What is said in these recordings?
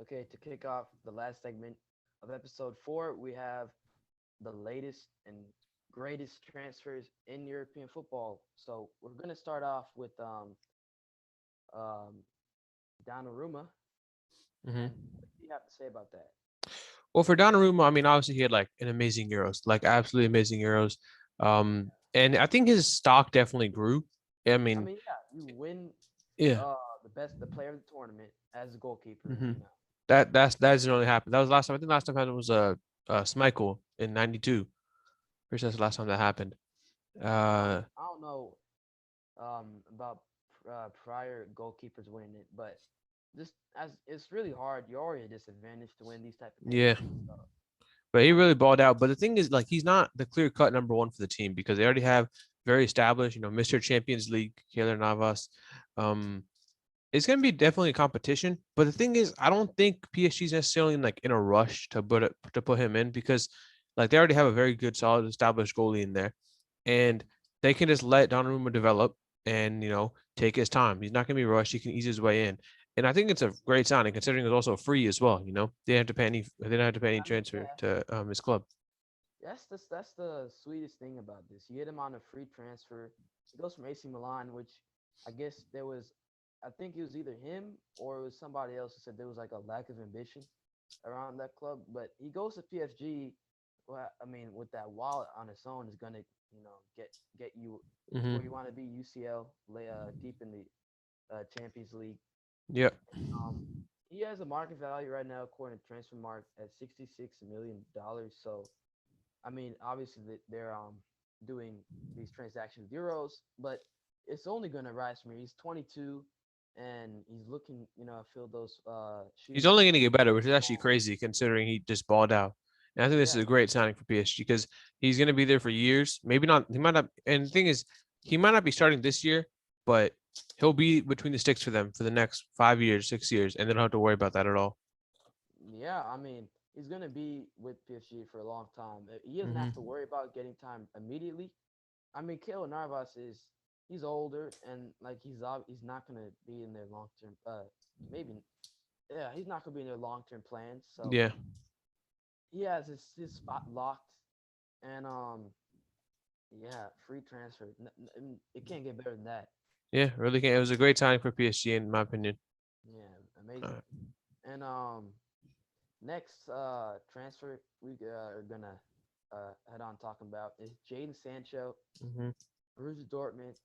Okay, to kick off the last segment of episode 4, we have the latest and greatest transfers in European football. So we're gonna start off with um Donnarumma, Hmm. and what do you have to say about that? Well, for Donnarumma, I mean, obviously he had like an amazing Euros, like absolutely amazing Euros. And I think his stock definitely grew. I I mean, mean, yeah, you win yeah. the player of the tournament as a goalkeeper. Hmm. That doesn't really happen. That was last time. I think last time happened was Schmeichel in '92. Pretty sure that's the last time that happened. Uh, I don't know about prior goalkeepers winning it, but just as it's really hard. You're already a disadvantage to win these type of things. yeah. So But he I mean, really balled out. But the thing is, like, he's not the clear cut number one for the team because they already have very established, Mr. Champions League, Keylor Navas. Um, it's gonna be definitely a competition. But the thing is, I don't think PSG's necessarily like in a rush to put him in because like they already have a very good, solid, established goalie in there, and they can just let Donnarumma develop and take his time. He's not gonna be rushed. He can ease his way in. And I think it's a great signing considering it's also free as well. They didn't have to pay any. They didn't have to pay any I mean, transfer yeah, to his club. that's the sweetest thing about this. You get him on a free transfer. He goes from AC Milan, which I guess there was, I think it was either him or it was somebody else who said there was like a lack of ambition around that club. But he goes to PSG. Well, I mean, with that wallet on its own is gonna, get you to where Hmm. you want to be. UCL, deep in the Champions League. Yeah. Um, he has a market value right now, according to Transfermarkt, at $66 million. So I mean, obviously they're doing these transactions with euros, but it's only going to rise from here. He's 22, and he's looking, fill those He's shoes. only going to get better, which is actually crazy considering he just balled out. And I think this Yeah, is a great signing for PSG because he's going to be there for years. Maybe not. He might not. And the thing is, he might not be starting this year, but he'll be between the sticks for them for the next 5 years, 6 years, and they don't have to worry about that at all. yeah. I mean, he's going to be with PSG for a long time. He doesn't have to Hmm. worry about getting time immediately. I mean, Keylor Navas he's older and like he's not going to be in their long term. Maybe yeah, he's not going to be in their long term plans. So Yeah. he has his spot locked, and yeah, free transfer. It can't get better than that. Yeah. Really can. It was a great signing for PSG, in my opinion. Yeah, All amazing. right. And next transfer we are gonna head on talking about is Jaden Sancho, Hmm. Borussia Dortmund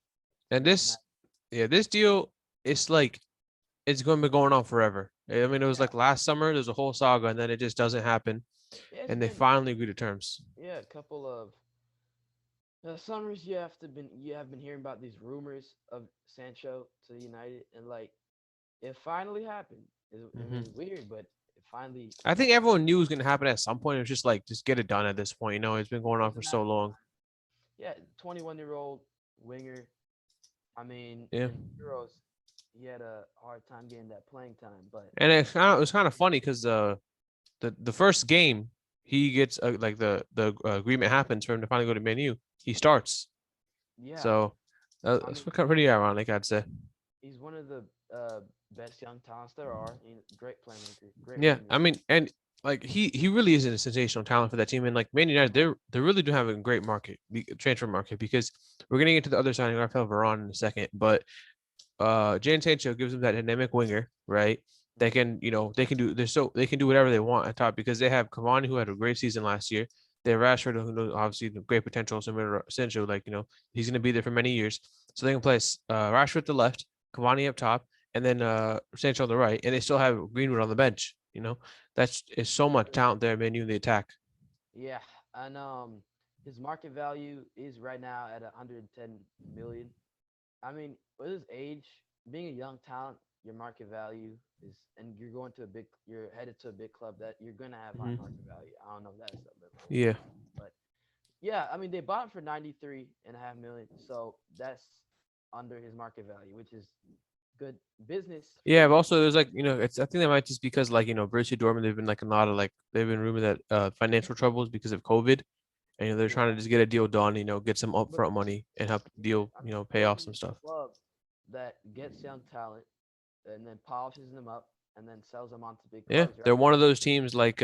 And to this, United. yeah, this deal, it's like it's going to be going on forever. I mean, it was Yeah, like last summer. There's a whole saga, and then it just doesn't happen, yeah, it's and they been finally agree to terms. yeah a couple of summers. You have been hearing about these rumors of Sancho to United, and like it finally happened. I mean, Hmm. it's weird, but it finally I think everyone knew it was going to happen at some point. It was just like, just get it done at this point. It's been going on was for a so matter of long. time. Yeah, 21-year-old winger. I mean, Yeah. in Euros, he had a hard time getting that playing time, but And it was kind of funny because the first game he gets like the agreement happens for him to finally go to menu. He starts. yeah, So I it's mean, pretty ironic, I'd say. he's one of the best young talents there are. Great playmaker, great Yeah, winger. I mean, and like he really is a sensational talent for that team, and like Man United, they really do have a great transfer market because we're gonna get to the other signing, Rafael Varane in a second, but Jadon Sancho gives them that dynamic winger, right? They Hmm. can, they can do whatever they want at top because they have Cavani who had a great season last year. They have Rashford who knows obviously the great potential, similar to Sancho, like he's gonna be there for many years. So they can place Rashford at the left, Cavani up top, and then Sancho on the right, and they still have Greenwood on the bench. That's is so much talent there, man. You in the attack. Yeah, and his market value is right now at 110 million. I mean, with his age, being a young talent, your market value is, and you're headed to a big club that you're gonna have high Hmm. market value. I don't know if that's a little Yeah. overrated, but yeah, I mean they bought him for 93.5 million, so that's under his market value, which is good business Yeah, for but also there's like it's I think that might just because like Borussia Dortmund they've been like a lot of like they've been rumored that financial troubles because of COVID, and they're trying to yeah. just get a deal done, get some But upfront money and help the deal I mean, pay off Dortmund some is a stuff. club that gets young talent and then polishes them up. and then sells them onto big Yeah, clubs, they're right? one of those teams like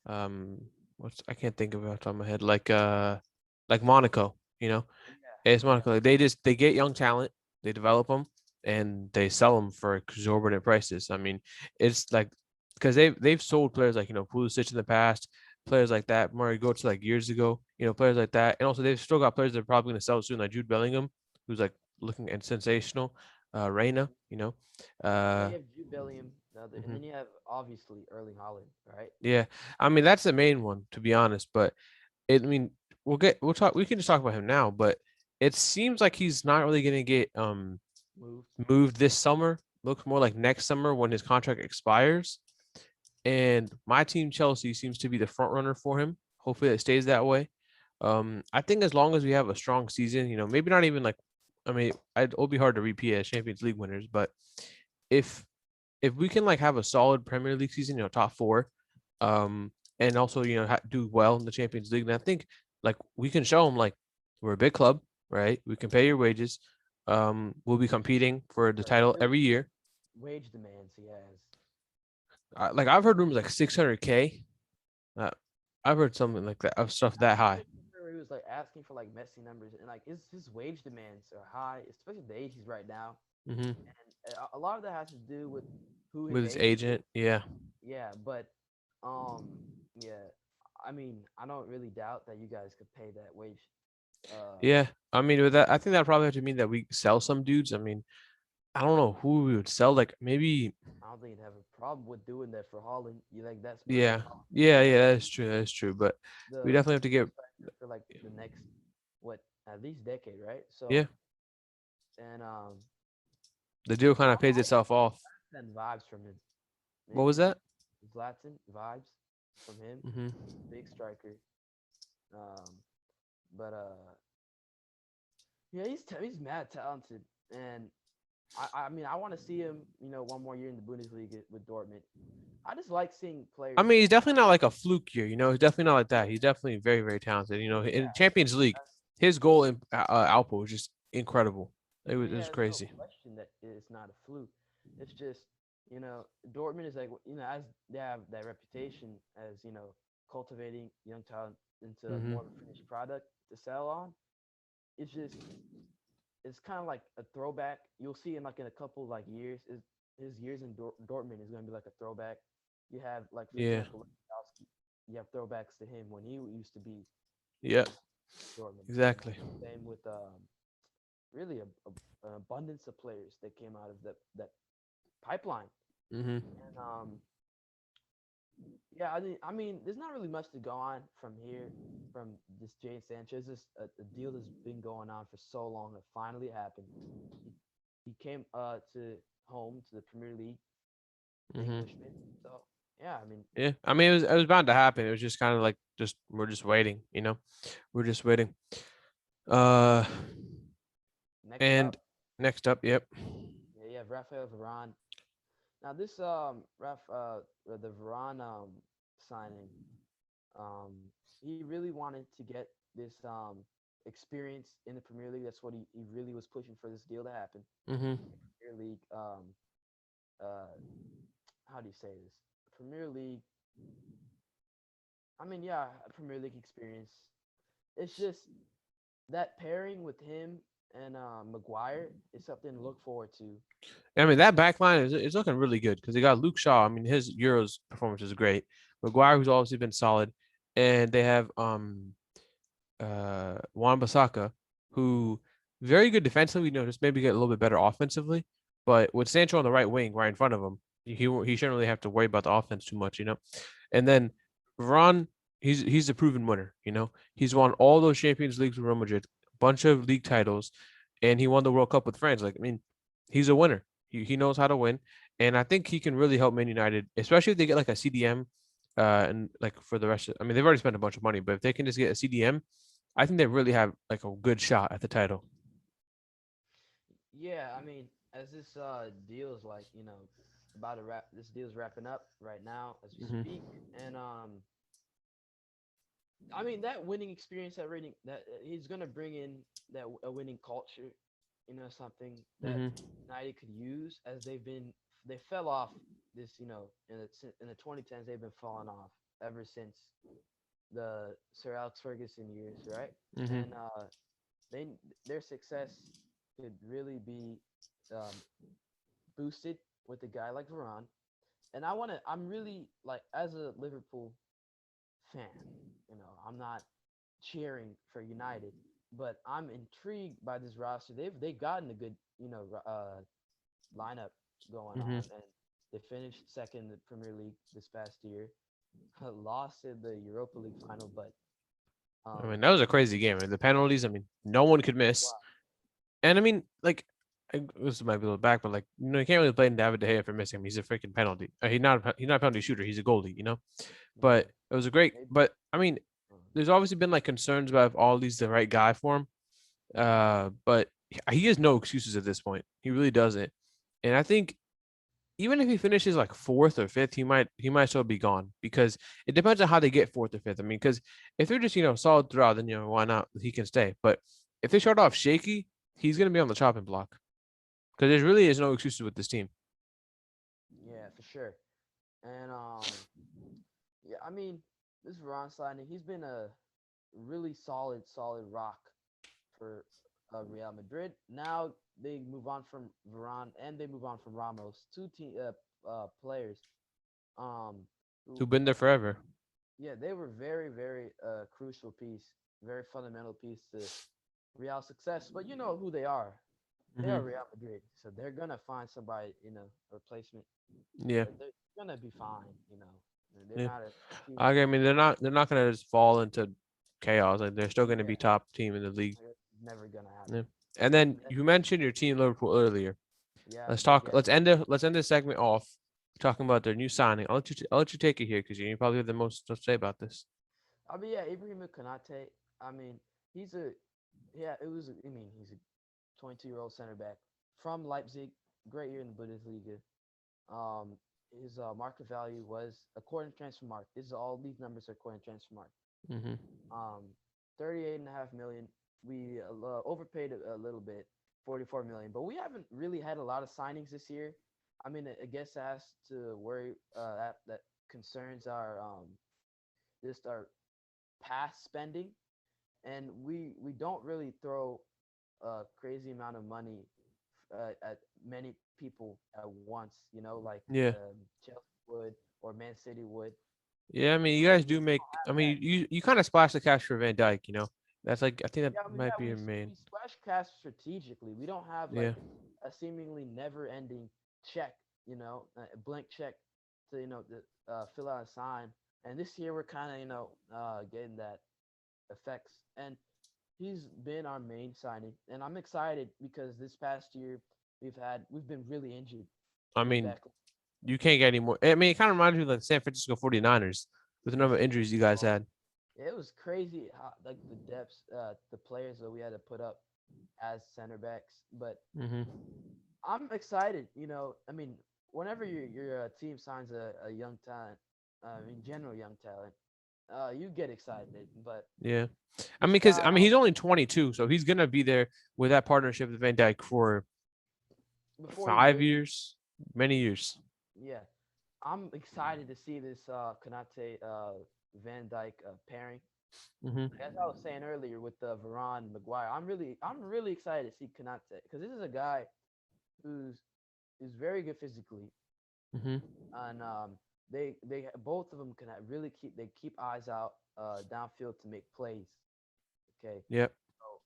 um what's I can't think of it off the top of my head like Monaco, you know. It's Yeah, Monaco. Like they get young talent, they develop them, and they sell them for exorbitant prices. I mean, it's like because they've sold players like Pulisic in the past, players like that, Mario Götze like years ago, players like that, and also they've still got players they're probably going to sell soon, like Jude Bellingham, who's like looking and sensational, Reina, yeah. uh, You have Jude Bellingham, and mhm. then you have obviously Erling Haaland, right? Yeah, I mean that's the main one to be honest, but I mean we can just talk about him now, but it seems like he's not really going to get Moved. moved this summer. Looks more like next summer when his contract expires. And my team, Chelsea, seems to be the front runner for him. Hopefully, it stays that way. I think as long as we have a strong season, maybe not even like, I mean, it'll be hard to repeat as Champions League winners, but if if we can like have a solid Premier League season, top four, and also do well in the Champions League, and I think like we can show them like we're a big club, right? We can pay your wages. We'll be competing for the title Really every year. wage demands he has. Like I've heard rumors like 600K. Uh, I've heard something like that of stuff I that saw high. this picture where he was like asking for like Messi numbers, and like his wage demands are high, especially the age he's right now. Hmm. And a lot of that has to do with who his With his agent is. agent, yeah, Yeah, but um, yeah, I mean, I don't really doubt that you guys could pay that wage. Uh, yeah. I mean, with that, I think that probably have to mean that we sell some dudes. I mean, I don't know who we would sell. Like maybe, I don't think you'd have a problem with doing that for Holland. You like that's pretty much yeah, Holland's yeah, role, yeah. That is true. That is true. But we the definitely have to get, key striker for like the next what at least decade, right? yeah. So and The deal kind of pays I itself off. send vibes from him. What was Maybe that? Zlatan vibes from him, Hmm. big striker. Um, but yeah, he's mad talented, and I mean I want to see him, one more year in the Bundesliga with Dortmund. I just like seeing I players. mean, he's definitely not like a fluke year. He's definitely not like that. He's definitely very, very talented. In Champions League, That's, his goal in output was just incredible. It was yeah, there's no crazy. question that it's not a fluke. It's just Dortmund is like as they have that reputation as cultivating young talent into like more of a Hmm. finished product to sell on. It's just it's kind of like a throwback. You'll see in like in a couple like years, his years in Dortmund is going to be like a throwback. You have like for Yeah. example, Lewandowski, you have throwbacks to him when he used to be Yeah. in Dortmund, and Exactly. same with really an abundance of players that came out of that pipeline. Hmm. And yeah, I mean, there's not really much to go on from here from this Jadon Sanchez. This a deal that's been going on for so long that finally happened. He, he came to home to the Premier League, an Hmm. Englishman. So yeah, I mean, Yeah. I mean, it was bound to happen. It was just kind of like we're just waiting. We're just waiting. Uh, next and up, next up, yep. yeah, you have Rafael Varane. Now this the Varane signing, um, he really wanted to get this experience in the Premier League. That's what he really was pushing for this deal to happen. Hmm. Premier League, uh, how do you say this? Premier League. I mean, yeah, a Premier League experience. It's just that pairing with him and Maguire is something to look forward to. I mean, that back line is looking really good because they got Luke Shaw. I mean, his Euros performance is great. Maguire, who's obviously been solid, and they have Juan Basaka, who very good defensively. Just maybe get a little bit better offensively. But with Sancho on the right wing, right in front of him, he shouldn't really have to worry about the offense too much. And then Varane, he's a proven winner. He's won all those Champions Leagues with Real Madrid, bunch of league titles, and he won the World Cup with France. Like, I mean, he's a winner. He knows how to win, and I think he can really help Man United, especially if they get like a CDM. And like for the rest of, I mean, they've already spent a bunch of money, but if they can just get a CDM, I think they really have like a good shot at the title. Yeah, I mean, as this deal is like about to wrap, this deal is wrapping up right now as we Hmm. speak, and I mean that winning experience, that he's gonna bring in a winning culture, something that Hmm. United could use as they've been they fell off this, in the 2010s. They've been falling off ever since the Sir Alex Ferguson years, right? Hmm. And they their success could really be um, boosted with a guy like Varane. And I'm really like as a Liverpool fan, I'm not cheering for United, but I'm intrigued by this roster. They've gotten a good, lineup going Hmm. on, and they finished second in the Premier League this past year. Lost in the Europa League final, but I mean, um, that was a crazy game. The penalties, I mean, no one could miss. wow, And I mean, like, this might be a little back, but like, you can't really blame David De Gea for missing him. He's a freaking penalty. He's not a penalty shooter. He's a goalie. yeah, But it was a great. maybe. But I mean, uh, there's obviously been like concerns about if all these the right guy for him. But he has no excuses at this point. He really doesn't. And I think even if he finishes like fourth or fifth, he might still be gone because it depends on how they get fourth or fifth. I mean, because if they're just solid throughout, then why not? He can stay. But if they start off shaky, he's gonna be on the chopping block because there really is no excuses with this team. yeah, for sure. And yeah, I mean, this Varane signing, he's been a really solid rock for Real Madrid. Now they move on from Varane and they move on from Ramos, players who Who've been there forever. yeah, they were very crucial piece, very fundamental piece to Real success. But you know who they are. They Hmm. are Real Madrid, so they're gonna find somebody, replacement. Yeah, They're gonna be fine. They're yeah. not a team I that mean, they're not gonna just fall into chaos. Like they're still gonna yeah, be top team in the league. it's never gonna Yeah. happen. And then And then, you mentioned your team Liverpool earlier. yeah, Let's talk. yeah. Let's end this segment off talking about their new signing. I'll let you take it here because you probably have the most to say about this. I mean, yeah, Ibrahim Konate. I mean, he's a yeah. He's a 22-year-old center back from Leipzig. Great year in the Bundesliga. Um, his market value was according to Transfermarkt. This is all these numbers are according to Transfermarkt. Hmm. Um, 38.5 million. We overpaid a little bit, 44 million, but we haven't really had a lot of signings this year. I mean, I guess has to worry that concerns our just our past spending, and we don't really throw a crazy amount of money at many people at once. Like Yeah. Chelsea would or Man City would. Yeah. I mean, you We don't guys we do make. don't have I that. mean, you kind of splash the cash for Van Dyke. That's like I think that Yeah, I mean, might yeah, be your main. we splash cash strategically. We don't have Yeah. like a seemingly never-ending check, a blank check to fill out and sign. And this year we're kind of getting that effects. And he's been our main signing, and I'm excited because this past year we've been really injured I in the mean, back. you can't get any more. I mean, it kind of reminds me of the San Francisco 49ers with the number of injuries you guys Oh, had. it was crazy how like the depths, the players that we had to put up as center backs. But Hmm. I'm excited. I mean, whenever your team signs a young talent, in general young talent, you get excited. But Yeah. I mean, this because guy, he's only 22, so he's gonna be there with that partnership with Van Dyke for before he 5 years, leaves, many years. yeah, I'm excited to see this Konate Van Dyke pairing. Hmm. As I was saying earlier with the Varane Maguire, I'm really excited to see Konate because this is a guy who's is very good physically, Hmm. and they both of them can really keep eyes out downfield to make plays. Okay, Yep. so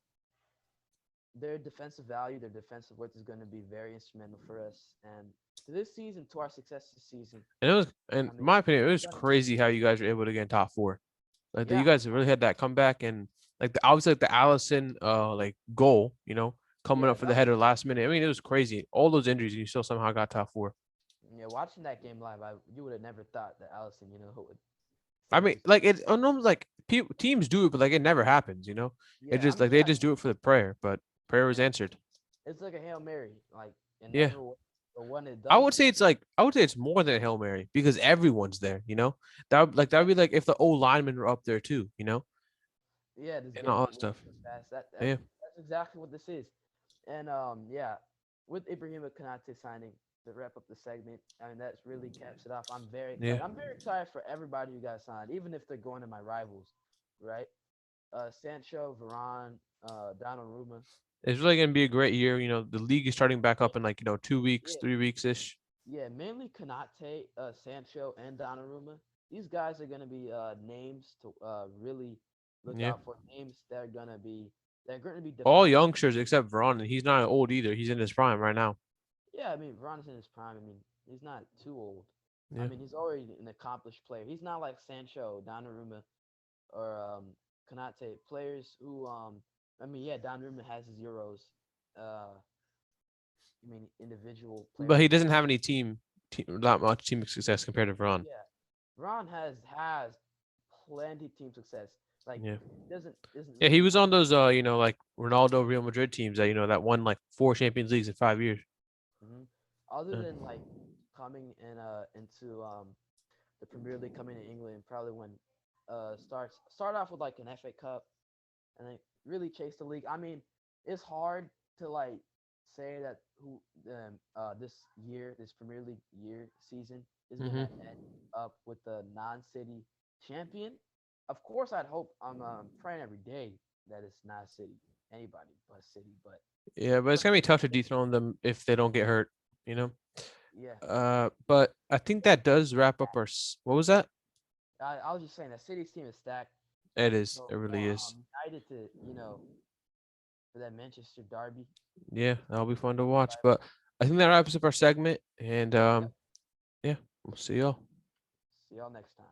their defensive value, their defensive worth is going to be very instrumental for us, and to this season, to our success this season. And it was, in I mean, my opinion, it it's was gonna crazy how you guys were able to get in top four. Like that, you yeah, guys really had that comeback and like the obviously like the Allison like goal, coming yeah, up for the header last minute. I mean, it was crazy. All those injuries, and you still somehow got top four. yeah. Watching that game live, you would have never thought that Allison, would I save mean, this game. like I know like teams do it, but like it never happens. It Yeah, I just mean, like they just do it for the prayer, but prayer was yeah, answered. it's like a hail mary, like it Yeah. never. But when it I does, would say it's like I would say it's more than a Hail Mary because everyone's there, that would be like if the old linemen were up there too, yeah, just and all getting that stuff. fast. That's Yeah. that's exactly what this is. And yeah, with Ibrahima Konate signing. to wrap up the segment. I mean, that's really caps it off. I'm very Yeah, excited. I'm very excited for everybody who got signed, even if they're going to my rivals, right? Sancho, Varane, Donnarumma. it's really gonna be a great year. You know, the league is starting back Yeah, up in like 2 weeks, yeah, 3 weeks ish. yeah. Mainly Konate, Sancho, and Donnarumma. These guys are gonna be names to really look Yeah, out for. Names that are gonna be all defining. youngsters except Varane, and he's not old either. He's in his prime right now. Yeah, I mean, Varane's in his prime. I mean, he's not too old. I Yeah, mean, he's already an accomplished player. He's not like Sancho, Donnarumma, or Konate, players who I mean, yeah, Donnarumma has his Euros. I mean, individual but players he who doesn't have any not much team success compared to Varane. yeah, Ron has plenty team success. Like Yeah. doesn't Yeah, really he was have. on those like Ronaldo Real Madrid teams that that won like 4 Champions Leagues in 5 years. Mhm. Other Yeah. than like coming in into the Premier League, coming to England, probably when start off with like an FA Cup and then really chase the league. I mean, it's hard to like say that who this year, this Premier League year season is gonna Hmm. end up with the non-city champion. Of course, I'd hope I'm praying every day that it's not City, anybody but City. But Yeah, but I it's don't gonna know. be tough to dethrone them if they don't get hurt. You know. Yeah, But I think that does wrap up our. What was that? I was just saying that City's team is stacked. It is. So It really is. United to for that Manchester derby. Yeah, that'll be fun to watch. But I think that wraps up our segment, and Yep. yeah, we'll see y'all. See y'all next time.